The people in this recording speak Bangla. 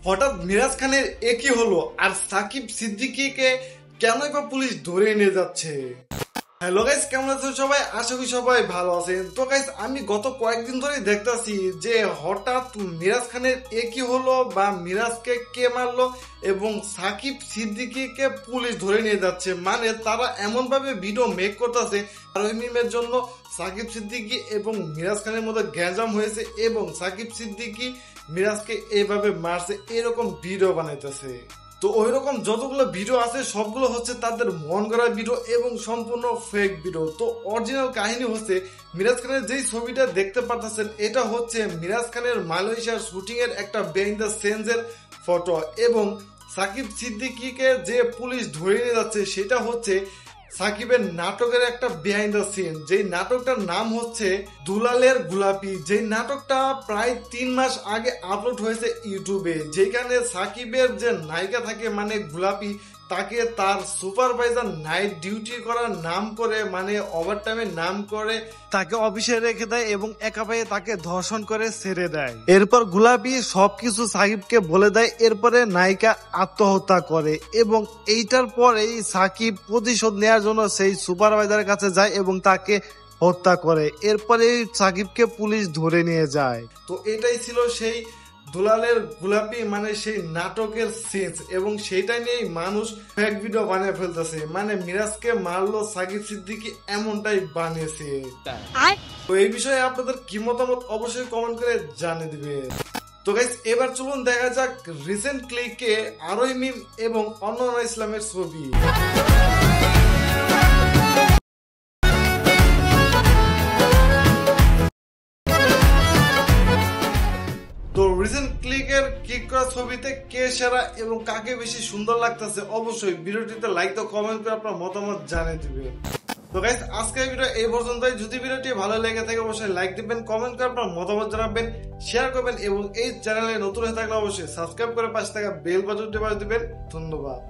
হঠাৎ মিরাজ খানের একই হলো, আর সাকিব সিদ্দিকীকে কেনই বা পুলিশ ধরে নিয়ে যাচ্ছে। হ্যালো গাইস, কেমন আছেন সবাই? আশা করি সবাই ভালো আছেন। তো গাইস, আমি গত কয়েকদিন ধরে দেখতেছি যে হঠাৎ মিরাজ খানের একই হলো বা মিরাজকে কে মারলো এবং সাকিব সিদ্দিকীকে পুলিশ ধরে নিয়ে যাচ্ছে। মানে তারা এমন ভাবে ভিডিও মেক করতেছে মিমের জন্য সাকিব সিদ্দিকী এবং মিরাজ খানের মধ্যে গ্যাঞ্জাম হয়েছে এবং সাকিব সিদ্দিকী মিরাজকে এইভাবে মারছে, এরকম ভিডিও বানাইতেছে। তো ওই রকম যতগুলো ভিডিও আছে সবগুলো হচ্ছে তাদের মন করা ভিডিও এবং সম্পূর্ণ ফেক ভিডিও। তো অরিজিনাল কাহিনী হচ্ছে মিরাজ খানের যেই ছবিটা দেখতে পারতেছেন এটা হচ্ছে মিরাজ খানের মালয়েশিয়ার শুটিং এর একটা বিহাইন্ড দ্য সিনস ফটো এবং সাকিব সিদ্দিকীকে যে পুলিশ ধরে নিয়ে যাচ্ছে সেটা হচ্ছে সাকিবের নাটকের একটা বিহাইন্ড দ্য সিন। যেই নাটকটার নাম হচ্ছে দুলালের গোলাপি। যেই নাটকটা প্রায় 3 মাস আগে আপলোড হয়েছে ইউটিউবে, যেখানে সাকিবের যে নায়িকা থাকে মানে গোলাপি, তাকে তার সুপারভাইজার নাইট ডিউটি করার নাম করে মানে ওভারটাইমের নাম করে তাকে অফিসে রেখে দেয় এবং একা পায়ে তাকে ধর্ষণ করে ছেড়ে দেয়। এরপর গোলাপি সবকিছু সাকিবকে বলে দেয়, এরপরে নায়িকা আত্মহত্যা করে এবং এইটার পরেই সাকিব প্রতিশোধ নেওয়ার জন্য সেই সুপারভাইজারের কাছে যায় এবং তাকে হত্যা করে। এরপরে সাকিবকে পুলিশ ধরে নিয়ে যায়। তো এটাই ছিল সেই দুলালের গোলাপি মানে সেই নাটকের সিনস এবং সেটা নিয়েই মানুষ ফেক ভিডিও বানিয়ে ফেলতেছে। মানে মিরাজকে মারলো সাকিব সিদ্দিকী এমনটাই বানিয়েছে। তো এই বিষয়ে আপনাদের কি মতামত অবশ্যই কমেন্ট করে জানিয়ে দিবে। তো গাইস, এবার চলুন দেখা যাক রিসেন্ট ক্লিকে আরোই মিম এবং অনন্যা ইসলামের ছবি। তো রিসেন্ট ক্লিকের ক্লিক করা ছবিতে কে সেরা এবং কাকে বেশি সুন্দর লাগতেছে অবশ্যই ভিডিওটিতে লাইক দাও, কমেন্ট করে আপনার মতামত জানিয়ে দিবে। তো গাইস, আজকের ভিডিও এই পর্যন্তই। যদি ভিডিওটি ভালো লেগে থাকে অবশ্যই লাইক দিবেন, কমেন্ট করে আপনার মতামত জানাবেন, শেয়ার করবেন এবং এই চ্যানেলে নতুন হয়ে থাকলে অবশ্যই সাবস্ক্রাইব করে পাশে থাকা বেল বাটনটি বাজিয়ে দিবেন। ধন্যবাদ।